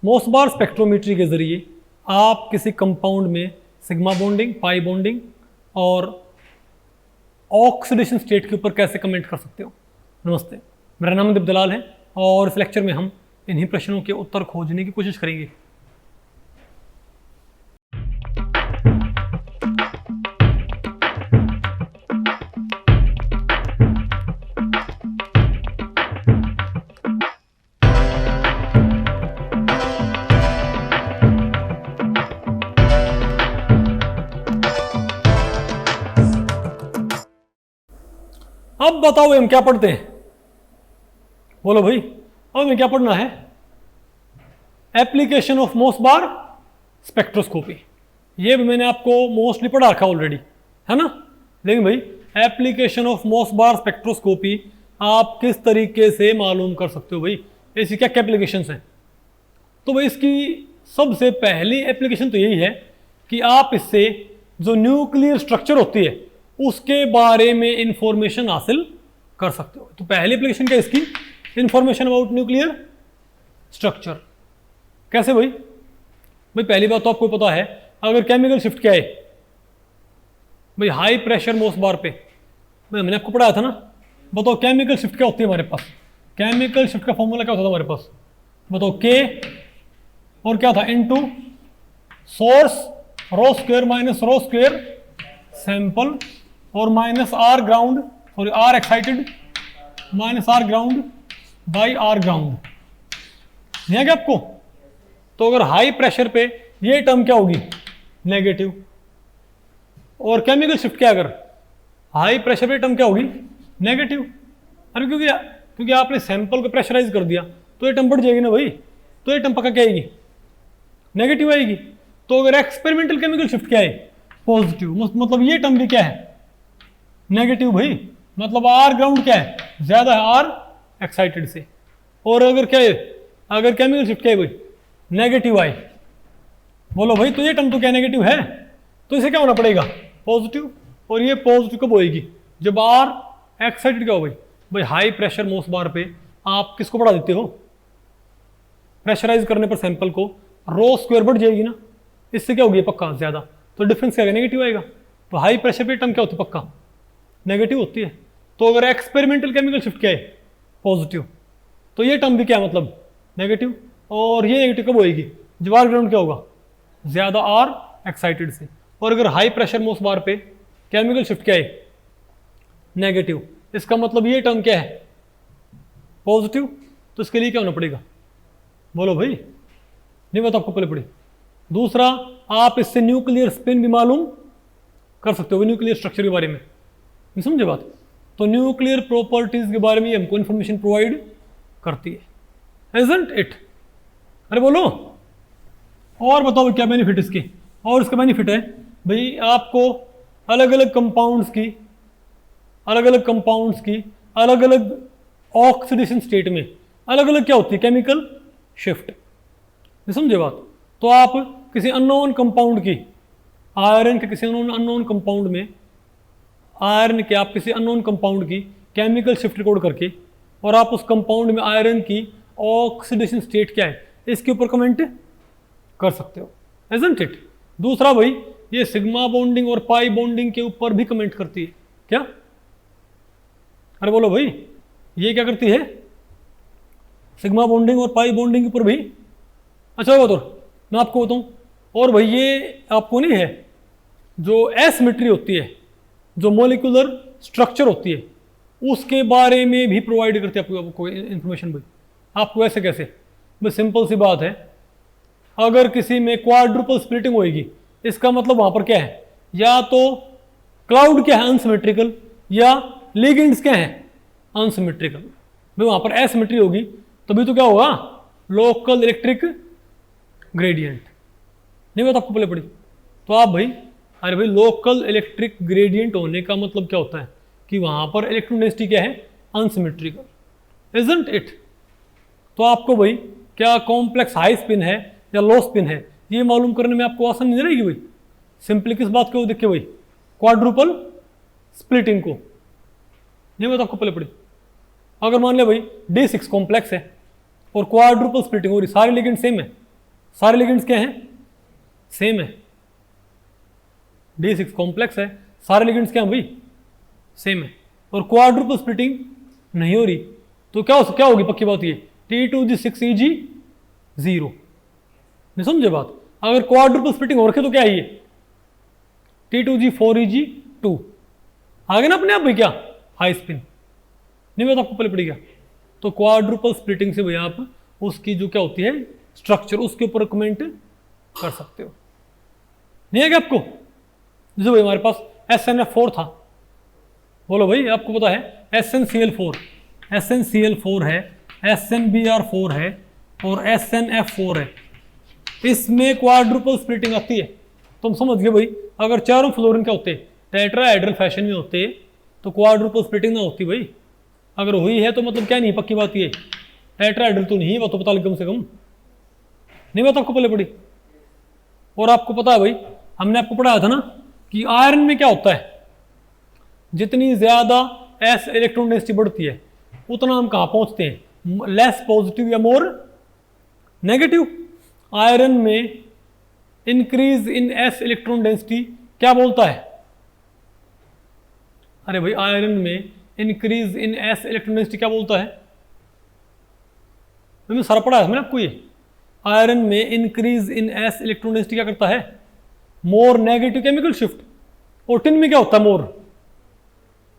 मोसबार spectrometry के ज़रिए आप किसी कंपाउंड में सिग्मा बॉन्डिंग, पाई बॉन्डिंग और ऑक्सीडेशन स्टेट के ऊपर कैसे कमेंट कर सकते हो। नमस्ते, मेरा नाम दीप दलाल है और इस लेक्चर में हम इन्हीं प्रश्नों के उत्तर खोजने की कोशिश करेंगे। अब बताओ हम क्या पढ़ते हैं, बोलो भाई। अब हमें क्या पढ़ना है? Application of Mossbauer spectroscopy. ये भी मैंने आपको मोस्टली पढ़ा रखा ऑलरेडी, है ना। लेकिन भाई एप्लीकेशन ऑफ मोसबार स्पेक्ट्रोस्कोपी आप किस तरीके से मालूम कर सकते हो भाई, ऐसी क्या क्या एप्लीकेशंस हैं? तो भाई इसकी सबसे पहली एप्लीकेशन तो यही है कि आप इससे जो न्यूक्लियर स्ट्रक्चर होती है उसके बारे में इंफॉर्मेशन हासिल कर सकते हो। तो पहली एप्लीकेशन क्या है इसकी? Information about nuclear structure. कैसे भाई? भाई पहली बात तो आपको पता है, अगर केमिकल शिफ्ट क्या है भाई, हाई प्रेशर मोसबार पे, भाई मैंने आपको पढ़ाया था ना। बताओ केमिकल शिफ्ट क्या होती है हमारे पास? केमिकल शिफ्ट का फॉर्मूला क्या होता था हमारे पास? बताओ, के और क्या था, into source rho square minus rho square sample और minus R ground, sorry R excited minus R ground by R ground. नहीं है क्या आपको? तो अगर हाई प्रेशर पे ये टर्म क्या होगी? नेगेटिव। और केमिकल शिफ्ट क्या, अगर हाई प्रेशर पे टर्म क्या होगी? नेगेटिव। अरे क्योंकि आपने सैंपल को प्रेशराइज कर दिया तो ये टर्म बढ़ जाएगी ना भाई, तो ये टर्म पक्का क्या आएगी? नेगेटिव आएगी। तो अगर एक्सपेरिमेंटल केमिकल शिफ्ट क्या है? पॉजिटिव। मतलब ये टर्म भी क्या है? नेगेटिव भाई। मतलब आर ग्राउंड क्या है? ज्यादा है आर एक्साइटेड से। और अगर क्या है, अगर केमिकल शिफ्ट क्या है भाई? नेगेटिव आई। बोलो भाई, तो ये टर्म तो क्या नेगेटिव है, तो इसे क्या होना पड़ेगा? पॉजिटिव। और ये पॉजिटिव कब होएगी? जब आर एक्साइटेड क्या हो भाई हाई प्रेशर मोसबार पे आप किसको बढ़ा देते हो? प्रेशराइज करने पर सैंपल को रो स्क्वायर बढ़ जाएगी ना, इससे क्या होगी पक्का ज्यादा, तो डिफरेंस क्या आएगा? नेगेटिव आएगा। तो हाई प्रेशर पे टर्म क्या होती है? पक्का नेगेटिव होती है। तो अगर एक्सपेरिमेंटल केमिकल शिफ्ट क्या है? पॉजिटिव। तो ये टर्म भी क्या मतलब? नेगेटिव। और ये नेगेटिव कब होएगी? जब आर ग्राउंड क्या होगा? ज्यादा आर एक्साइटेड से। और अगर हाई प्रेशर मोसबार पे केमिकल शिफ्ट क्या है? नेगेटिव। इसका मतलब ये टर्म क्या है? पॉजिटिव। तो इसके लिए क्या होना पड़ेगा? बोलो भाई, नहीं बता आपको पहले पड़ी। दूसरा, आप इससे न्यूक्लियर स्पिन भी मालूम कर सकते हो, न्यूक्लियर स्ट्रक्चर के बारे में। नहीं समझे बात? तो न्यूक्लियर प्रॉपर्टीज के बारे में हमको इंफॉर्मेशन प्रोवाइड करती है, इजंट इट? अरे बोलो, और बताओ क्या बेनिफिट इसके? और इसका बेनिफिट है भाई आपको अलग अलग कंपाउंड्स की अलग अलग ऑक्सीडेशन स्टेट में अलग अलग क्या होती है? Chemical shift. नहीं समझे बात? तो आप किसी अननोन कंपाउंड की, आयरन के किसी अननोन कंपाउंड में, आयरन के आप किसी अननोन कंपाउंड की केमिकल शिफ्ट रिकॉर्ड करके और आप उस कंपाउंड में आयरन की ऑक्सीडेशन स्टेट क्या है इसके ऊपर कमेंट कर सकते हो, इजंट इट? दूसरा भाई, ये सिग्मा बॉन्डिंग और पाई बॉन्डिंग के ऊपर भी कमेंट करती है क्या? अरे बोलो भाई, ये क्या करती है? सिग्मा बॉन्डिंग और पाई बॉन्डिंग के ऊपर भी। अच्छा होगा तो मैं आपको बताऊं, और भाई ये आपको नहीं है, जो एसिमेट्री होती है, जो मोलिकुलर स्ट्रक्चर होती है, उसके बारे में भी प्रोवाइड करते हैं आपको इंफॉर्मेशन। भाई आपको ऐसे कैसे? भाई सिंपल सी बात है, अगर किसी में क्वाड्रुपल स्प्लिटिंग होगी, इसका मतलब वहां पर क्या है? या तो क्लाउड क्या है? अनसिमेट्रिकल। या लिगेंड्स क्या है? अनसिमेट्रिकल। भाई वहां पर एसिमेट्री होगी तभी तो क्या होगा? Local electric gradient. नहीं बात आपको पहले पड़ी? तो आप भाई, अरे भाई लोकल इलेक्ट्रिक ग्रेडियंट होने का मतलब क्या होता है? कि वहां पर इलेक्ट्रॉन डेंसिटी क्या है? Unsymmetrical, isn't it? तो आपको भाई क्या कॉम्प्लेक्स हाई स्पिन है या लो स्पिन है, ये मालूम करने में आपको आसानी नहीं रहेगी भाई। सिंपली किस बात को देखिए भाई? क्वाड्रुपल स्प्लिटिंग को। नहीं बात आपको पहले पड़ी? अगर मान लिया भाई D6 कॉम्प्लेक्स है और क्वाड्रुपल स्प्लिटिंग हो रही, सारे लिगेंड सेम है, सारे लिगेंड्स क्या हैं, सेम है। D6 कॉम्प्लेक्स है, सारे लिगेंड्स क्या हैं भाई, सेम है। और क्वाड्रुपल स्प्लिटिंग नहीं हो रही, तो क्या होगी पक्की बात ये, T2G6EG0। नहीं समझे बात, अगर क्वाड्रुपल स्प्लिटिंग हो रखे तो क्या है ये, T2G4EG2 आगे ना अपने आप भाई, क्या हाई स्पिन, नहीं मैं तो आपको पहले पड़ी क्या। तो क्वाड्रुपल स्प्लिटिंग से भैया आप उसकी जो क्या होती है स्ट्रक्चर, उसके ऊपर कमेंट कर सकते हो। नहीं है क्या आपको, जैसे भाई हमारे पास SnF4 था, बोलो भाई आपको पता है SnCl4 है, SnBr4 है और SnF4 है, इसमें क्वाड्रुपल स्प्लिटिंग आती है। तुम समझ गए भाई, अगर चारों फ्लोरीन क्या होते टेट्राहेड्रल फैशन में होते तो क्वाड्रुपल स्प्लिटिंग ना होती भाई। अगर हुई है तो मतलब क्या नहीं, पक्की बात ये टेट्राहेड्रल तो नहीं, वो तो पता लगे कम से कम, नहीं बात आपको पहले पड़ी। और आपको पता है भाई, हमने आपको पढ़ाया था ना कि आयरन में क्या होता है, जितनी ज्यादा एस इलेक्ट्रॉन डेंसिटी बढ़ती है उतना हम कहां पहुंचते हैं, लेस पॉजिटिव या मोर नेगेटिव। आयरन में increase in S electron density क्या बोलता है, अरे भाई आयरन में increase in S electron density क्या बोलता है, मैंने सारा पढ़ा है मैंने आपको ये। आयरन में increase in S electron density क्या करता है, मोर नेगेटिव केमिकल शिफ्ट। और टिन में क्या होता है, मोर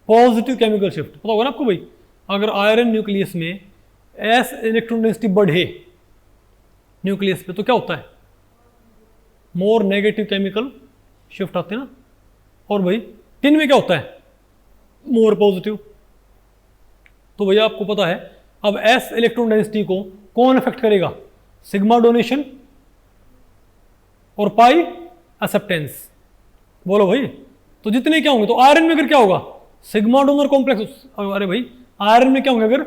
पॉजिटिव केमिकल शिफ्ट। पता होगा ना आपको भाई, अगर आयरन न्यूक्लियस में एस इलेक्ट्रॉन डेंसिटी बढ़े न्यूक्लियस पे तो क्या होता है, मोर नेगेटिव केमिकल शिफ्ट आते हैं ना। और भाई टिन में क्या होता है, मोर पॉजिटिव। तो भैया आपको पता है अब एस इलेक्ट्रॉन डेंसिटी को कौन अफेक्ट करेगा, सिग्मा डोनेशन और पाई एक्सेप्टेंस। बोलो भाई, तो जितने क्या होंगे, तो आयरन में अगर क्या होगा, सिग्मा डोनर कॉम्प्लेक्स। अरे भाई आयरन में क्या होंगे, अगर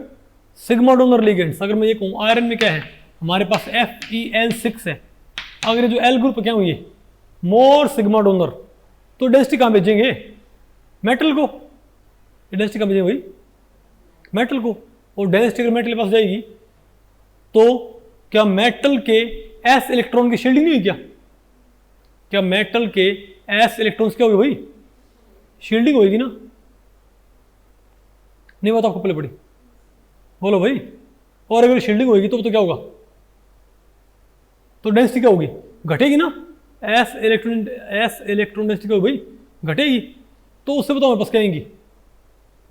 सिग्मा डोनर लिगेंड्स, अगर मैं ये कहूँ आयरन में क्या है हमारे पास FeL6 है, अगर ये जो L ग्रुप क्या होंगे मोर सिग्मा डोनर, तो डेंसिटी कहाँ भेजेंगे, मेटल को। डेंसिटी कहाँ भेजेंगे भाई, मेटल को। और डेंसिटी अगर मेटल के पास जाएगी तो क्या मेटल के एस इलेक्ट्रॉन की शील्डिंग नहीं हुई, क्या मेटल के एस इलेक्ट्रॉन्स क्या होगी भाई, शील्डिंग होगी ना। नहीं बात आपको पहले पड़ी, बोलो भाई। और अगर शील्डिंग होगी तो क्या होगा, तो डेंसिटी क्या होगी, घटेगी ना। एस इलेक्ट्रॉन डेंसिटी क्या होगी भाई, घटेगी। तो उससे बताओ हमारे पास क्या आएंगी,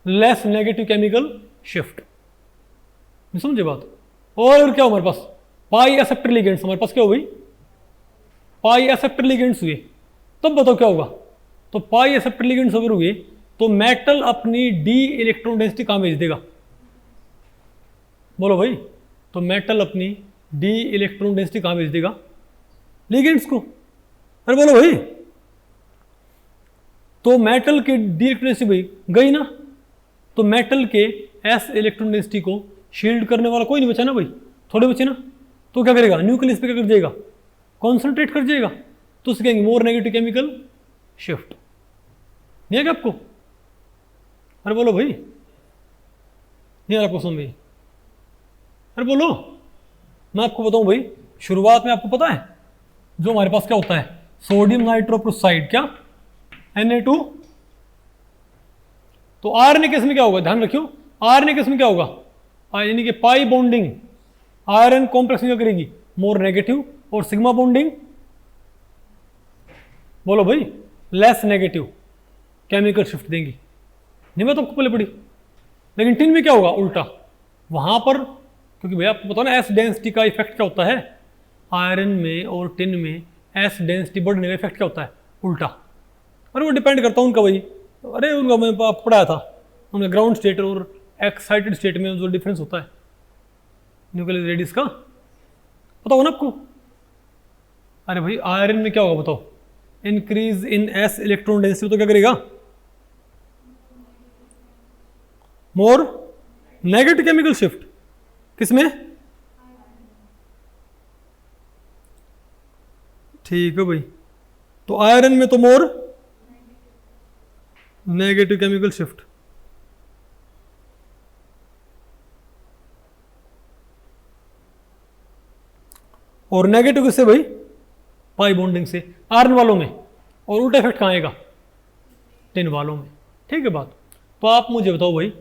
लेस नेगेटिव केमिकल शिफ्ट। समझे बात। और अगर क्या हो हमारे पास, पाई एक्सेप्टर लिगेंड्स, हमारे पास क्या हो गई, पाई एक्सेप्टर लिगेंड्स हुए, तब बताओ क्या होगा। तो पाई एक्सेप्टर लिगेंड्स अगर हुए तो मेटल अपनी डी इलेक्ट्रॉन डेंसिटी कहां भेज देगा, बोलो भाई। तो मेटल अपनी डी इलेक्ट्रॉन डेंसिटी कहां भेज देगा, लिगेंड्स को। अरे बोलो भाई, तो मेटल की डी इलेक्ट्रॉन डेंसिटी भाई गई ना, तो मेटल के एस इलेक्ट्रॉन डेंसिटी को शील्ड करने वाला कोई नहीं बचा ना भाई, थोड़े बचे ना। तो क्या करेगा, न्यूक्लियस पे क्या कर जाएगा, कॉन्सेंट्रेट कर जाएगा। तो उससे कहेंगे मोर नेगेटिव केमिकल शिफ्ट। नहीं है क्या आपको, अरे बोलो भाई, नहीं आपको समझ में, अरे बोलो। मैं आपको बताऊं भाई, शुरुआत में आपको पता है जो हमारे पास क्या होता है, सोडियम नाइट्रोप्रोसाइड क्या Na2। तो आयरन केस में क्या होगा, ध्यान रखियो, आयरन केस में क्या होगा, यानी कि पाई बॉन्डिंग आयरन कॉम्प्लेक्स में क्या करेगी, मोर नेगेटिव। और सिग्मा बॉन्डिंग बोलो भाई लेस नेगेटिव केमिकल शिफ्ट देंगी। नहीं मैं तो आपको पहले पड़ी। लेकिन टिन में क्या होगा, उल्टा। वहां पर क्योंकि भैया आपको पता ना एस डेंसिटी का इफेक्ट क्या होता है, आयरन में और टिन में एस डेंसिटी बढ़ने का इफेक्ट क्या होता है, उल्टा। अरे वो डिपेंड करता है उनका भाई, अरे उनका मैं आपको पढ़ाया था, उनका ग्राउंड स्टेट और एक्साइटेड स्टेट में जो डिफरेंस होता है न्यूक्लियर रेडियस का, पता हो ना आपको। अरे भाई आयरन में क्या होगा बताओ, increase in S electron density, तो क्या करेगा, मोर नेगेटिव केमिकल शिफ्ट। किसमें, ठीक है भाई। तो आयरन में तो मोर नेगेटिव केमिकल शिफ्ट। और नेगेटिव किससे भाई, पाई बॉन्डिंग से आयरन वालों में, और उल्टा इफेक्ट कहाँ आएगा, टिन वालों में। ठीक है बात। तो आप मुझे बताओ भाई,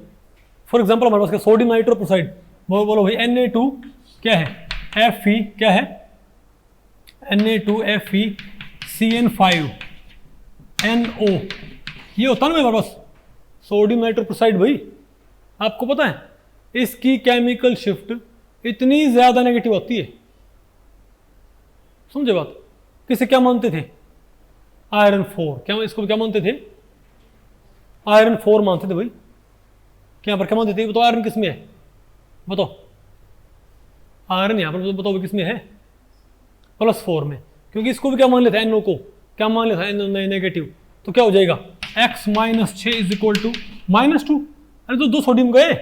फॉर एग्जांपल हमारे पास सोडियम नाइट्रोप्रोसाइड, बोलो भाई Na2 क्या है, Fe क्या है, Na2FeCN5NO, ये होता है ना हमारे पास सोडियम नाइट्रोप्रोसाइड। भाई आपको पता है इसकी केमिकल शिफ्ट इतनी ज्यादा नेगेटिव होती है, समझे बात। किसे क्या मानते थे, आयरन 4, क्या इसको क्या मानते थे, आयरन 4 मानते थे भाई। क्या पर क्या मानते थे, बताओ आयरन किस में है, बताओ आयरन यहाँ पर बताओ किस में है, +4 में, क्योंकि इसको भी क्या मान लेता है, NO को क्या मान लेता है, नेगेटिव। तो क्या हो जाएगा x - 6 = -2। अरे तो 2 सोडियम गए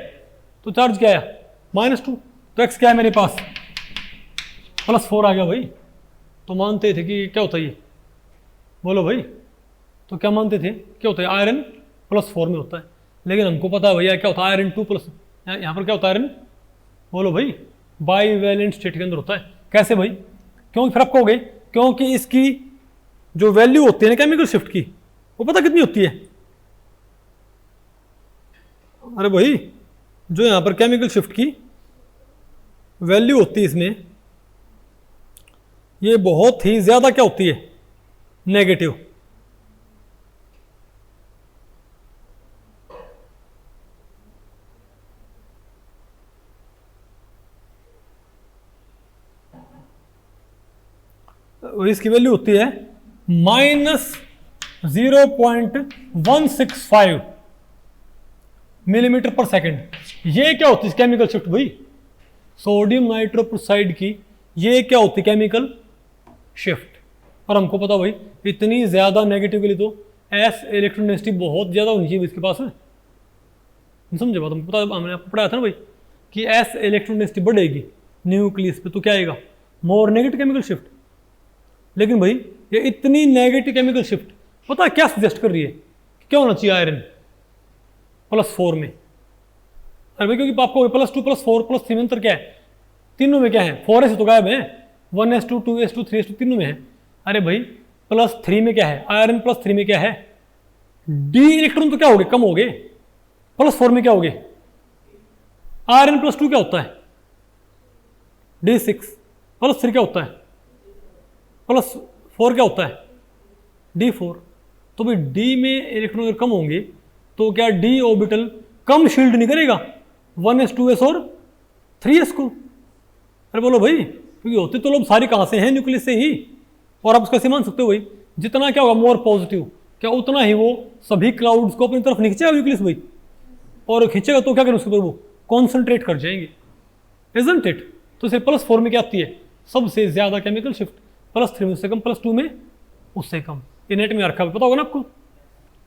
तो चार्ज क्या आया, -2। तो x क्या है मेरे पास, +4 आ गया भाई। तो मानते थे कि क्या होता है ये, बोलो भाई। तो क्या मानते थे, क्या होता है, आयरन +4 में होता है। लेकिन हमको पता है भैया क्या होता है, आयरन 2+, यहाँ पर क्या होता है आयरन, बोलो भाई, बाईवैलेंट स्टेट के अंदर होता है। कैसे भाई, क्यों फिर आप कहोगे, क्योंकि इसकी जो वैल्यू होती है ना केमिकल शिफ्ट की, वो पता कितनी होती है। अरे भाई जो यहाँ पर केमिकल शिफ्ट की वैल्यू होती है इसमें, ये बहुत ही ज्यादा क्या होती है, नेगेटिव। इसकी वैल्यू होती है -0.165 मिलीमीटर पर सेकेंड। ये क्या होती है केमिकल शिफ्ट भाई, सोडियम नाइट्रोप्रोसाइड की ये क्या होती है केमिकल शिफ्ट। और हमको पता भाई इतनी ज्यादा नेगेटिव के लिए तो एस इलेक्ट्रॉन डेंसिटी बहुत ज्यादा होनी चाहिए इसके पास है, समझे बात। हमको पता, हमने आपको पढ़ाया था ना भाई कि एस इलेक्ट्रॉन डेंसिटी बढ़ेगी न्यूक्लियस पे, तो क्या आएगा, मोर नेगेटिव केमिकल शिफ्ट। लेकिन भाई ये इतनी नेगेटिव केमिकल शिफ्ट पता है क्या सजेस्ट कर रही है, क्या होना चाहिए आयरन +4 में। अरे भाई क्योंकि आपको +2 +4 +3 में अंतर क्या है, तीनों में क्या है, 4s तो गायब है, 1s2 2s2 3s2 तीनों में है। अरे भाई +3 में क्या है, आयरन +3 में क्या है, डी इलेक्ट्रॉन तो क्या हो गए, कम हो गए। +4 में क्या हो गए, आयरन +2 क्या होता है, D6, +3 क्या होता है, +4 क्या होता है, D4। तो भाई D में इलेक्ट्रॉन अगर कम होंगे तो क्या D ऑर्बिटल कम शील्ड नहीं करेगा 1s 2s और 3s को। अरे बोलो भाई, क्योंकि होते तो लोग सारे कहाँ से हैं, न्यूक्लियस से ही। और आप उसको ऐसे मान सकते हो भाई, जितना क्या होगा मोर पॉजिटिव, क्या उतना ही वो सभी क्लाउड्स को अपनी तरफ खींचेगा न्यूक्लियस भाई। और खींचेगा तो क्या करें उसके ऊपर, वो कॉन्सेंट्रेट कर जाएंगे, इजंट इट। तो सिर्फ +4 में क्या आती है, सबसे ज्यादा केमिकल शिफ्ट, +3 में उससे कम, +2 में उससे कम। ये नेट में रखा हुआ पता होगा ना आपको।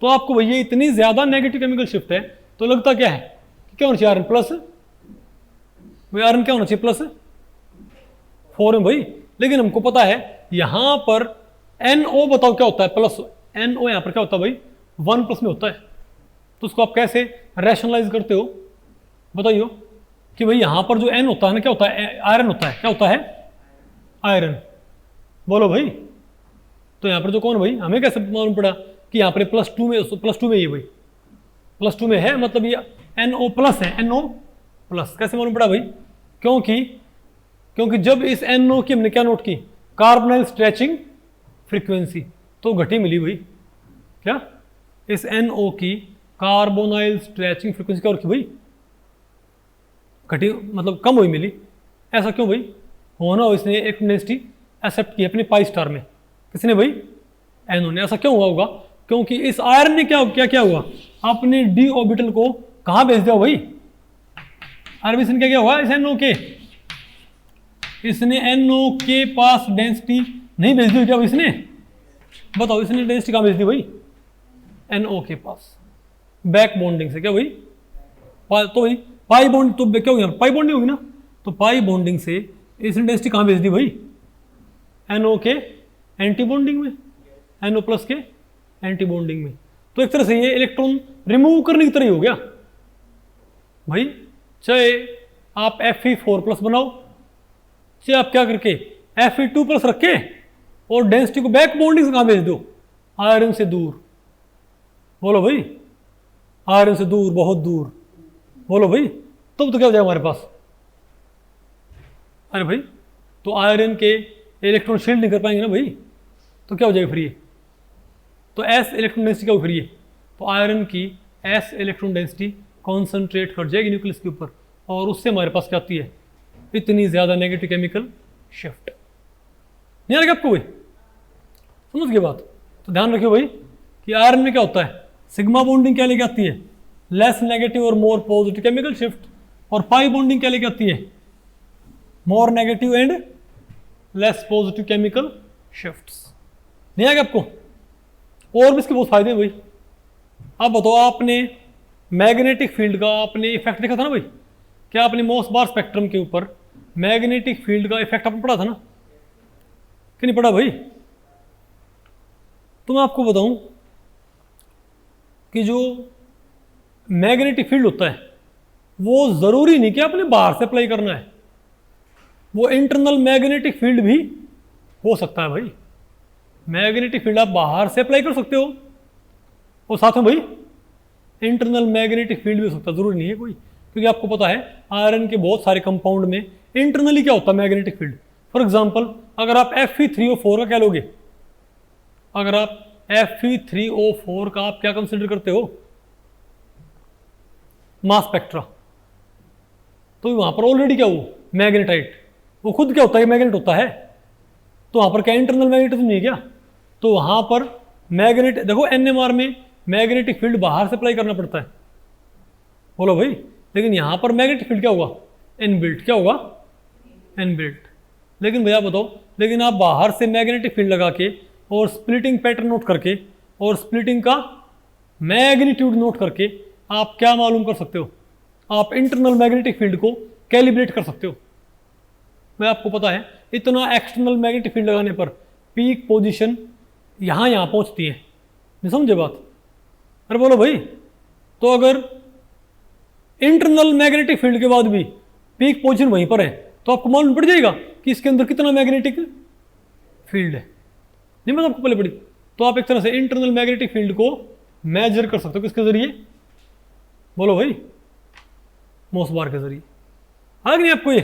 तो आपको भैया इतनी ज्यादा नेगेटिव केमिकल शिफ्ट है, तो लगता क्या है, क्या होना चाहिए आयरन प्लस, भाई आयरन क्या होना चाहिए +4 में भाई। लेकिन हमको पता है यहां पर NO बताओ क्या होता है, NO यहां पर क्या होता है भाई, 1+ में होता है। तो उसको आप कैसे रैशनलाइज करते हो बताइए, कि भाई यहां पर जो N होता है ना क्या होता है, आयरन होता है, क्या होता है, आयरन। बोलो भाई। तो यहां पर जो कौन भाई, हमें कैसे मालूम पड़ा कि यहां पर +2 में, +2 में ये भाई +2 में है, मतलब ये NO+ है, NO+। कैसे मालूम पड़ा भाई, क्योंकि जब इस NO की हमने क्या नोट की, कार्बोनाइल स्ट्रेचिंग फ्रीक्वेंसी, तो घटी मिली भाई। क्या, इस NO की कार्बोनाइल स्ट्रेचिंग फ्रीक्वेंसी क्या रखी भाई, घटी, मतलब कम हुई मिली। ऐसा क्यों भाई, होना हो इसने एक डेंसिटी एक्सेप्ट की अपने π में, किसने भाई, NO ने। ऐसा क्यों हुआ होगा, क्योंकि इस आयरन ने क्या हुआ, अपने D ऑर्बिटल को कहां भेज दिया भाई, इसने क्या हुआ, इस NO के, इसने NO के पास डेंसिटी नहीं भेज दी क्या इसने, बताओ इसने डेंसिटी कहां भेज दी भाई, NO के पास, बैक बॉन्डिंग से। क्या भाई, तो भाई पाई बॉन्ड, तो क्या होगी, पाई बॉन्डिंग होगी ना, तो पाई बॉन्डिंग से इसने डेंसिटी कहां भेज दी भाई, NO के एंटी बॉन्डिंग में, NO+ के एंटी बॉन्डिंग में। तो एक तरह से ये इलेक्ट्रॉन रिमूव करने की तरह ही हो गया भाई। चाहे आप Fe4+ बनाओ, चाहे आप क्या करके Fe2+ रख के और डेंसिटी को बैक बॉन्डिंग से कहाँ भेज दो, आयरन से दूर। बोलो भाई, आयरन से दूर, बहुत दूर। बोलो भाई, तब तो क्या हो जाएगा हमारे पास? अरे भाई, तो आयरन के इलेक्ट्रॉन शील्ड नहीं कर पाएंगे ना भाई, तो क्या हो जाएगा फिर ये? तो एस इलेक्ट्रॉन डेंसिटी क्या हो फिर ये? तो आयरन की एस इलेक्ट्रॉन डेंसिटी कॉन्सेंट्रेट कर जाएगी न्यूक्लियस के ऊपर, और उससे हमारे पास क्या आती है? इतनी ज़्यादा नेगेटिव केमिकल शिफ्ट। नहीं आ रहा आपको भाई? समझ गए बात? तो ध्यान रखियो भाई कि आयरन में क्या होता है, सिग्मा बॉन्डिंग क्या लेके आती है? लेस नेगेटिव और मोर पॉजिटिव केमिकल शिफ्ट। और पाई बॉन्डिंग क्या लेके आती है? More negative and less positive chemical shifts. नहीं आ गया आपको? और भी इसके बहुत फायदे हैं भाई। अब बताओ, आपने मैग्नेटिक फील्ड का आपने इफेक्ट देखा था ना भाई? क्या आपने मोसबार स्पेक्ट्रम के ऊपर मैग्नेटिक फील्ड का इफेक्ट आपने पढ़ा था ना कि नहीं पढ़ा भाई? तो मैं आपको बताऊं कि जो मैग्नेटिक फील्ड होता है वो ज़रूरी नहीं कि आपने बाहर से अप्लाई करना है, वो इंटरनल मैग्नेटिक फील्ड भी हो सकता है भाई। मैग्नेटिक फील्ड आप बाहर से अप्लाई कर सकते हो और साथ में भाई इंटरनल मैग्नेटिक फील्ड भी हो सकता है, ज़रूरी नहीं है कोई। क्योंकि आपको पता है आयरन के बहुत सारे कंपाउंड में इंटरनली क्या होता है मैग्नेटिक फील्ड। फॉर एग्जांपल, अगर आप Fe3O4 का क्या लोगे? अगर आप Fe3O4 का आप क्या कंसिडर करते हो? मास स्पेक्ट्रा। तो वहां पर ऑलरेडी क्या हो, मैग्नेटाइट, वो खुद क्या होता है, मैग्नेट होता है। तो वहां पर क्या इंटरनल मैग्नेटिज्म नहीं है क्या? तो वहां पर मैग्नेट, देखो NMR में मैग्नेटिक फील्ड बाहर से अप्लाई करना पड़ता है। बोलो भाई, लेकिन यहां पर मैग्नेटिक फील्ड क्या होगा? इनबिल्ट। क्या होगा? इनबिल्ट। लेकिन भैया बताओ, लेकिन आप बाहर से मैग्नेटिक फील्ड लगा के और स्प्लिटिंग पैटर्न नोट करके और स्प्लिटिंग का मैग्नीट्यूड नोट करके आप क्या मालूम कर सकते हो? आप इंटरनल मैग्नेटिक फील्ड को कैलिब्रेट कर सकते हो। मैं आपको पता है इतना एक्सटर्नल मैग्नेटिक फील्ड लगाने पर पीक पोजीशन यहाँ पहुँचती है। नहीं समझे बात? अरे बोलो भाई, तो अगर इंटरनल मैग्नेटिक फील्ड के बाद भी पीक पोजीशन वहीं पर है तो आपको मालूम पड़ जाएगा कि इसके अंदर कितना मैग्नेटिक फील्ड है। नहीं मतलब आपको पहले पड़ी? तो आप एक तरह से इंटरनल मैग्नेटिक फील्ड को मेजर कर सकते हो किसके जरिए? बोलो भाई, मोसबार के जरिए। आ नहीं आपको ये?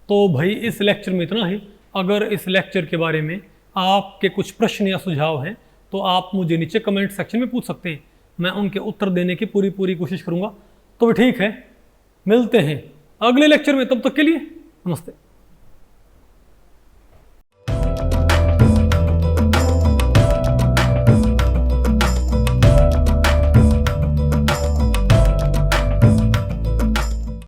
तो भाई इस लेक्चर में इतना ही। अगर इस लेक्चर के बारे में आपके कुछ प्रश्न या सुझाव हैं तो आप मुझे नीचे कमेंट सेक्शन में पूछ सकते हैं, मैं उनके उत्तर देने की पूरी कोशिश करूंगा। तो ठीक है, मिलते हैं अगले लेक्चर में, तब तक के लिए नमस्ते।